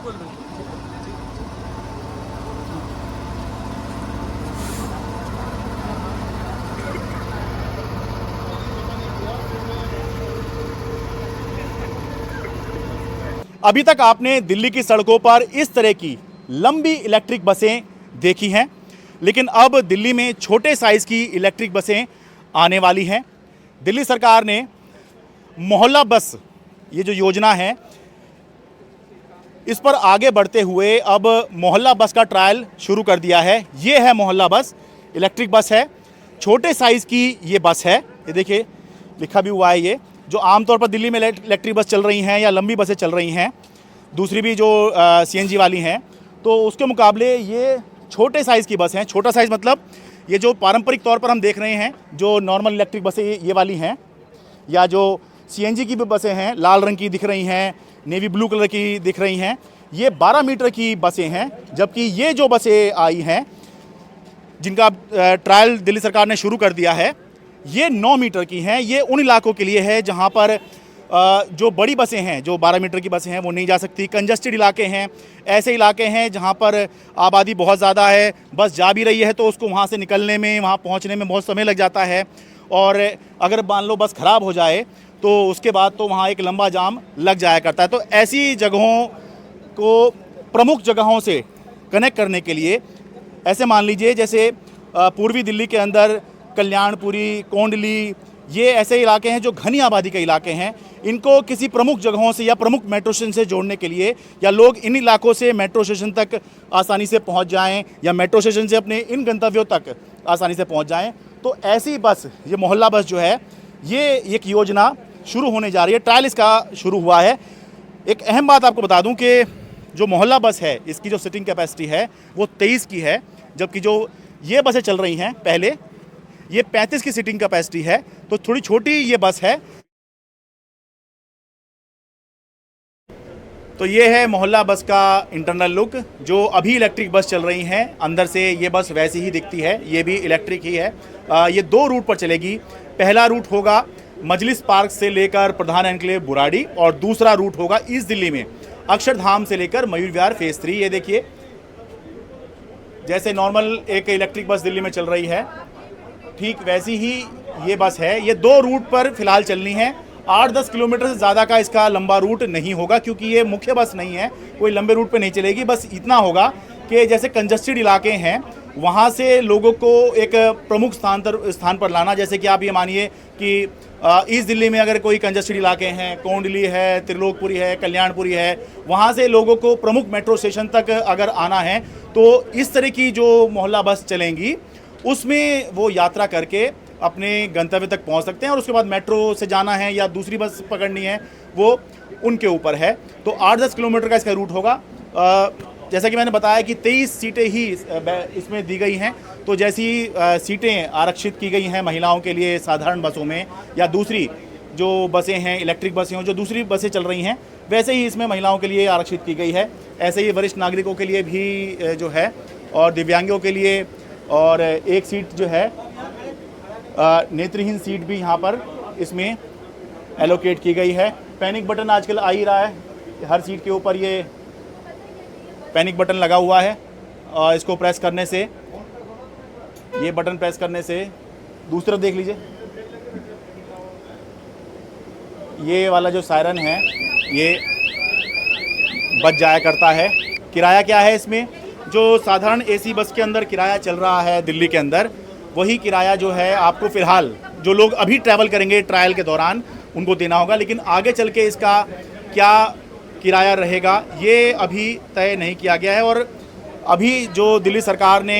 अभी तक आपने दिल्ली की सड़कों पर इस तरह की लंबी इलेक्ट्रिक बसें देखी हैं, लेकिन अब दिल्ली में छोटे साइज़ की इलेक्ट्रिक बसें आने वाली हैं। दिल्ली सरकार ने मोहल्ला बस, ये जो योजना है, इस पर आगे बढ़ते हुए अब मोहल्ला बस का ट्रायल शुरू कर दिया है। ये है मोहल्ला बस, इलेक्ट्रिक बस है, छोटे साइज़ की ये बस है। ये देखिए लिखा भी हुआ है। ये जो आमतौर पर दिल्ली में इलेक्ट्रिक बस चल रही हैं या लंबी बसें चल रही हैं, दूसरी भी जो सीएनजी वाली हैं, तो उसके मुकाबले ये छोटे साइज़ की बस हैं। छोटा साइज़ मतलब ये जो पारंपरिक तौर पर हम देख रहे हैं, जो नॉर्मल इलेक्ट्रिक बसें ये वाली हैं, या जो सीएनजी की भी बसें हैं, लाल रंग की दिख रही हैं, नेवी ब्लू कलर की दिख रही हैं, ये 12 मीटर की बसें हैं। जबकि ये जो बसें आई हैं, जिनका ट्रायल दिल्ली सरकार ने शुरू कर दिया है, ये 9 मीटर की हैं। ये उन इलाकों के लिए है जहां पर जो बड़ी बसें हैं, जो 12 मीटर की बसें हैं, वो नहीं जा सकती। कंजस्टेड इलाके हैं, ऐसे इलाके हैं जहां पर आबादी बहुत ज़्यादा है, बस जा भी रही है तो उसको वहां से निकलने में, वहां पहुंचने में बहुत समय लग जाता है, और अगर मान लो बस ख़राब हो जाए तो उसके बाद तो वहाँ एक लंबा जाम लग जाया करता है। तो ऐसी जगहों को प्रमुख जगहों से कनेक्ट करने के लिए, ऐसे मान लीजिए जैसे पूर्वी दिल्ली के अंदर कल्याणपुरी, कोंडली, ये ऐसे इलाके हैं जो घनी आबादी के इलाके हैं, इनको किसी प्रमुख जगहों से या प्रमुख मेट्रो स्टेशन से जोड़ने के लिए, या लोग इन इलाकों से मेट्रो स्टेशन तक आसानी से पहुंच जाएं, या मेट्रो स्टेशन से अपने इन गंतव्यों तक आसानी से पहुंच जाएं, तो ऐसी बस, ये मोहल्ला बस जो है, ये एक योजना शुरू होने जा रही है। ट्रायल इसका शुरू हुआ है। एक अहम बात आपको बता दूं कि जो मोहल्ला बस है, इसकी जो सिटिंग कैपेसिटी है वो 23 की है, जबकि जो ये बसें चल रही हैं पहले, ये 35 की सीटिंग कैपेसिटी है, तो थोड़ी छोटी ये बस है। तो ये है मोहल्ला बस का इंटरनल लुक। जो अभी इलेक्ट्रिक बस चल रही हैं, अंदर से ये बस वैसी ही दिखती है, ये भी इलेक्ट्रिक ही है। ये 2 रूट पर चलेगी। पहला रूट होगा मजलिस पार्क से लेकर प्रधान एनक्लेव बुराड़ी, और दूसरा रूट होगा ईस्ट दिल्ली में अक्षरधाम से लेकर मयूर विहार फेज 3। ये देखिए, जैसे नॉर्मल एक इलेक्ट्रिक बस दिल्ली में चल रही है, ठीक वैसी ही ये बस है। ये 2 रूट पर फिलहाल चलनी है। 8-10 किलोमीटर से ज़्यादा का इसका लंबा रूट नहीं होगा, क्योंकि ये मुख्य बस नहीं है, कोई लंबे रूट पे नहीं चलेगी। बस इतना होगा कि जैसे कंजस्टेड इलाके हैं, वहाँ से लोगों को एक प्रमुख स्थान पर लाना। जैसे कि आप ये मानिए कि ईस्ट दिल्ली में अगर कोई कंजस्टेड इलाके हैं, कोंडली है, त्रिलोकपुरी है, कल्याणपुरी है, वहाँ से लोगों को प्रमुख मेट्रो स्टेशन तक अगर आना है, तो इस तरह की जो मोहल्ला बस चलेंगी, उसमें वो यात्रा करके अपने गंतव्य तक पहुंच सकते हैं, और उसके बाद मेट्रो से जाना है या दूसरी बस पकड़नी है, वो उनके ऊपर है। तो 8-10 किलोमीटर का इसका रूट होगा। जैसा कि मैंने बताया कि 23 सीटें ही इसमें दी गई हैं, तो जैसी सीटें आरक्षित की गई हैं महिलाओं के लिए साधारण बसों में, या दूसरी जो बसें हैं, इलेक्ट्रिक बसें हों, जो दूसरी बसें चल रही हैं, वैसे ही इसमें महिलाओं के लिए आरक्षित की गई है। ऐसे ही वरिष्ठ नागरिकों के लिए भी जो है, और दिव्यांगों के लिए, और एक सीट जो है नेत्रहीन सीट भी यहाँ पर इसमें एलोकेट की गई है। पैनिक बटन आजकल आ ही रहा है, हर सीट के ऊपर ये पैनिक बटन लगा हुआ है, और इसको प्रेस करने से, ये बटन प्रेस करने से, दूसरा देख लीजिए, ये वाला जो सायरन है ये बज जाया करता है। किराया क्या है इसमें? जो साधारण एसी बस के अंदर किराया चल रहा है दिल्ली के अंदर, वही किराया जो है आपको फ़िलहाल जो लोग अभी ट्रैवल करेंगे ट्रायल के दौरान उनको देना होगा। लेकिन आगे चल के इसका क्या किराया रहेगा ये अभी तय नहीं किया गया है। और अभी जो दिल्ली सरकार ने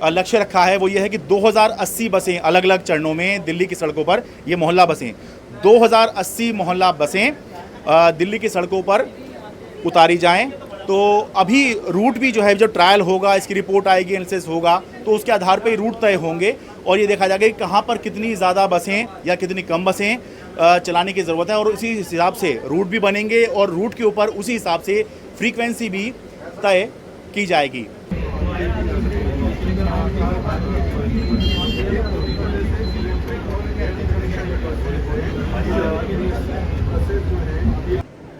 लक्ष्य रखा है वो ये है कि 2080 बसें अलग अलग चरणों में दिल्ली की सड़कों पर, ये मोहल्ला बसें, 2080 मोहल्ला बसें दिल्ली की सड़कों पर उतारी जाएं। तो अभी रूट भी जो है, जो ट्रायल होगा, इसकी रिपोर्ट आएगी, एनालिसिस होगा, तो उसके आधार पर ही रूट तय होंगे, और ये देखा जाएगा कि कहाँ पर कितनी ज़्यादा बसें या कितनी कम बसें चलाने की ज़रूरत है, और उसी हिसाब से रूट भी बनेंगे, और रूट के ऊपर उसी हिसाब से फ्रीक्वेंसी भी तय की जाएगी।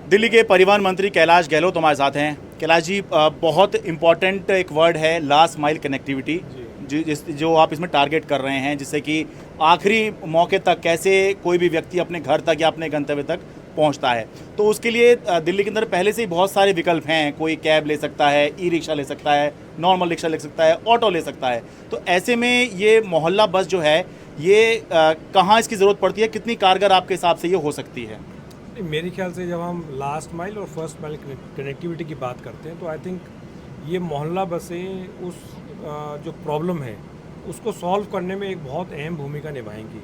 दिल्ली के परिवहन मंत्री कैलाश गहलोत हमारे साथ हैं। कैलाश जी, बहुत इम्पॉर्टेंट एक वर्ड है लास्ट माइल कनेक्टिविटी, जो आप इसमें टारगेट कर रहे हैं, जिससे कि आखिरी मौके तक कैसे कोई भी व्यक्ति अपने घर तक या अपने गंतव्य तक पहुंचता है। तो उसके लिए दिल्ली के अंदर पहले से ही बहुत सारे विकल्प हैं। कोई कैब ले सकता है, ई रिक्शा ले सकता है, नॉर्मल रिक्शा ले सकता है, ऑटो ले सकता है। तो ऐसे में ये मोहल्ला बस जो है ये कहाँ इसकी ज़रूरत पड़ती है, कितनी कारगर आपके हिसाब से ये हो सकती है? मेरे ख्याल से जब हम लास्ट माइल और फर्स्ट माइल कनेक्टिविटी की बात करते हैं तो आई थिंक ये मोहल्ला बसें उस जो प्रॉब्लम है उसको सॉल्व करने में एक बहुत अहम भूमिका निभाएंगी,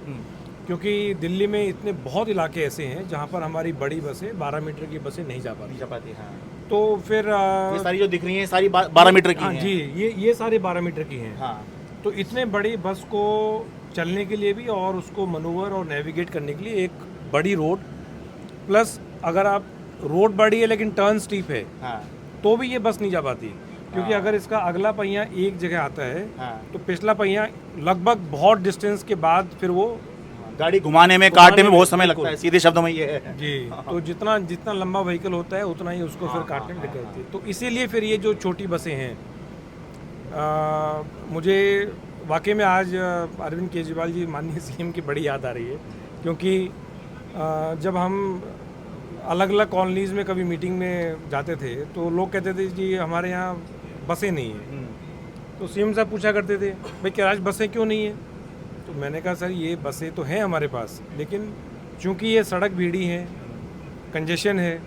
क्योंकि दिल्ली में इतने बहुत इलाके ऐसे हैं जहाँ पर हमारी बड़ी बसें 12 मीटर की बसें नहीं जा पाती। हाँ। तो फिर ये सारी जो दिख रही हैं सारी 12 मीटर की हैं। जी, ये सारे 12 मीटर की हैं। हाँ। तो इतने बड़ी बस को चलने के लिए भी और उसको मनूवर और नेविगेट करने के लिए एक बड़ी रोड, प्लस अगर आप रोड बड़ी है लेकिन टर्न स्टीप है, हाँ। तो भी ये बस नहीं जा पाती, क्योंकि अगर इसका अगला पहिया एक जगह आता है, हाँ। तो पिछला पहिया लगभग बहुत डिस्टेंस के बाद फिर वो गाड़ी घुमाने में, काटने में बहुत समय लगता है, सीधे शब्दों में ये है। जी, तो जितना लंबा व्हीकल होता है उतना ही उसको फिर काटने में दिक्कत होती है। तो इसीलिए फिर ये जो छोटी बसें हैं, मुझे वाकई में आज अरविंद केजरीवाल जी माननीय सीएम की बड़ी याद आ रही है, क्योंकि जब हम अलग अलग कॉलोनीज़ में कभी मीटिंग में जाते थे तो लोग कहते थे जी हमारे यहाँ बसें नहीं हैं। तो सीएम साहब पूछा करते थे भाई कैलाश बसें क्यों नहीं है? तो मैंने कहा सर ये बसें तो हैं हमारे पास, लेकिन चूंकि ये सड़क भीड़ी है, कंजेशन है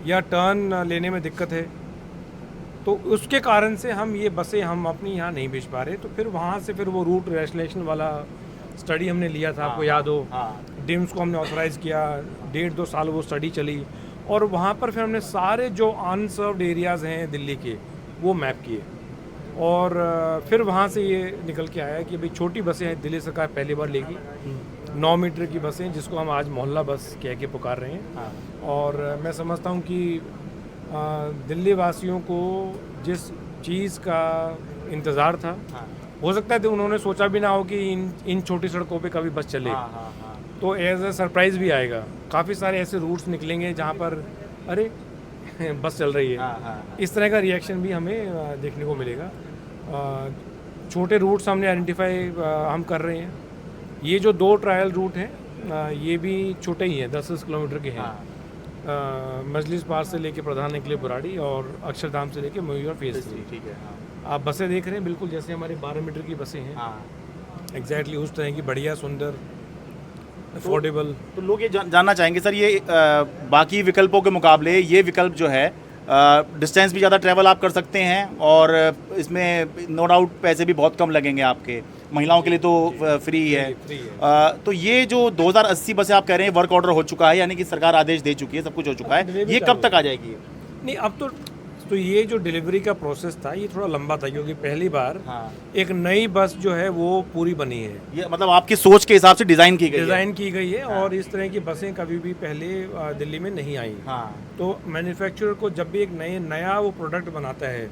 या टर्न लेने में दिक्कत है, तो उसके कारण से हम ये बसें हम अपनी यहाँ नहीं भेज पा रहे। तो फिर वहाँ से फिर वो रूट रैशनलाइजेशन वाला स्टडी हमने लिया था, आपको याद हो, डिम्स को हमने ऑथराइज़ किया, 1.5-2 साल वो स्टडी चली, और वहाँ पर फिर हमने सारे जो अनसर्व्ड एरियाज़ हैं दिल्ली के वो मैप किए, और फिर वहाँ से ये निकल के आया कि भाई छोटी बसें हैं, दिल्ली सरकार पहली बार लेगी 9 मीटर की बसें, जिसको हम आज मोहल्ला बस कह के पुकार रहे हैं। और मैं समझता हूँ कि दिल्ली वासियों को जिस चीज़ का इंतज़ार था, हो सकता है उन्होंने सोचा भी ना हो कि इन छोटी सड़कों पे कभी बस चले, तो एज ए सरप्राइज़ भी आएगा। काफ़ी सारे ऐसे रूट्स निकलेंगे जहाँ पर अरे बस चल रही है, इस तरह का रिएक्शन भी हमें देखने को मिलेगा। छोटे रूट्स हमने आइडेंटिफाई हम कर रहे हैं। ये जो 2 ट्रायल रूट हैं ये भी छोटे ही हैं, 10 किलोमीटर के हैं। मजलिस पास से लेके प्रधान के लिए बुराड़ी और अक्षरधाम से लेके मयूर फेज 3। ठीक है। आप बसें देख रहे हैं बिल्कुल जैसे हमारे 12 मीटर की बसें हैं, एग्जैक्टली उस तरह की, बढ़िया, सुंदर, अफोर्डेबल। तो लोग ये जानना चाहेंगे सर, ये बाकी विकल्पों के मुकाबले ये विकल्प जो है डिस्टेंस भी ज़्यादा ट्रैवल आप कर सकते हैं, और इसमें नो डाउट पैसे भी बहुत कम लगेंगे आपके, महिलाओं के लिए तो फ्री है। तो ये जो 2080 बसें आप कह रहे हैं वर्क ऑर्डर हो चुका है, यानी कि सरकार आदेश दे चुकी है, सब कुछ हो चुका है, ये कब तक आ जाएगी? नहीं, अब तो ये जो डिलीवरी का प्रोसेस था ये थोड़ा लंबा था, क्योंकि पहली बार एक नई बस जो है वो पूरी बनी है। ये मतलब आपकी सोच के हिसाब से डिज़ाइन की गई है। और इस तरह की बसें कभी भी पहले दिल्ली में नहीं आई। तो मैन्युफैक्चरर को जब भी एक नया वो प्रोडक्ट बनाता है,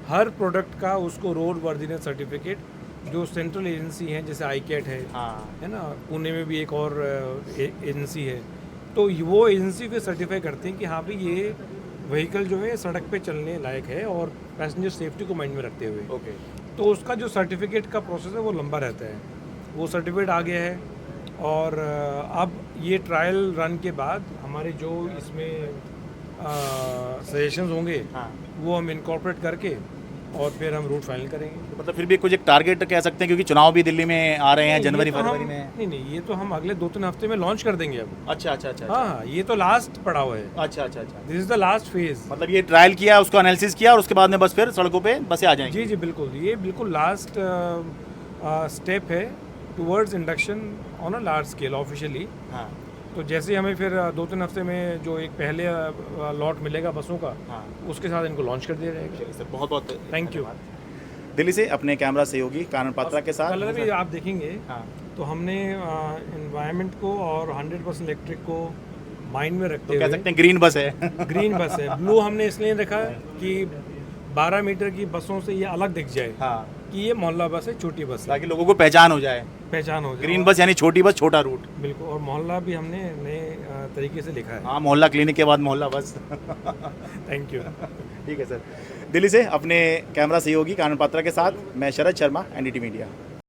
हर प्रोडक्ट का उसको रोड वर्दीनेस सर्टिफिकेट, जो सेंट्रल एजेंसी है जैसे ICAT है ना, पुणे में भी एक और एजेंसी है, तो वो एजेंसी को सर्टिफाई करते हैं कि हाँ भाई ये व्हीकल जो है सड़क पे चलने लायक है, और पैसेंजर सेफ्टी को माइंड में रखते हुए। तो उसका जो सर्टिफिकेट का प्रोसेस है वो लंबा रहता है। वो सर्टिफिकेट आ गया है, और अब ये ट्रायल रन के बाद हमारे जो इसमें सजेशंस होंगे वो हम इनकॉर्पोरेट करके और फिर हम रूट फाइनल करेंगे। मतलब फिर भी कुछ एक टारगेट कह सकते हैं, क्योंकि चुनाव भी दिल्ली में आ रहे हैं जनवरी-फरवरी में। नहीं, ये तो हम अगले 2-3 हफ्ते में लॉन्च कर देंगे अब। अच्छा। हाँ, ये तो लास्ट पड़ाव है। अच्छा। This is the last phase. मतलब ये ट्रायल किया, उसको एनालिसिस किया, और उसके बाद में बस फिर सड़कों पे बसें आ जाएंगी। जी बिल्कुल, ये बिल्कुल लास्ट स्टेप है towards induction on a large scale officially. तो जैसे हमें फिर 2-3 हफ्ते में जो एक पहले लॉट मिलेगा बसों का, उसके साथ इनको लॉन्च कर दिया जाएगा। सर बहुत थैंक यू। दिल्ली से अपने कैमरा सहयोगी कानन पात्रा के साथ। कलर भी आप देखेंगे तो हमने एनवायरनमेंट को और 100% इलेक्ट्रिक को माइंड में रखते हुए कह सकते हैं ग्रीन बस है। ग्रीन बस है। ब्लू हमने इसलिए रखा कि 12 मीटर की बसों से ये अलग दिख जाए कि ये मोहल्ला बस है, छोटी बस है, ताकि लोगों को पहचान हो जाए। ग्रीन बस यानी छोटी बस, छोटा रूट। बिल्कुल, और मोहल्ला भी हमने नए तरीके से लिखा है। हाँ, मोहल्ला क्लिनिक के बाद मोहल्ला बस। Thank you. ठीक है सर। दिल्ली से अपने कैमरा सहयोगी कानन पात्रा के साथ मैं शरद शर्मा, एनडीटी मीडिया।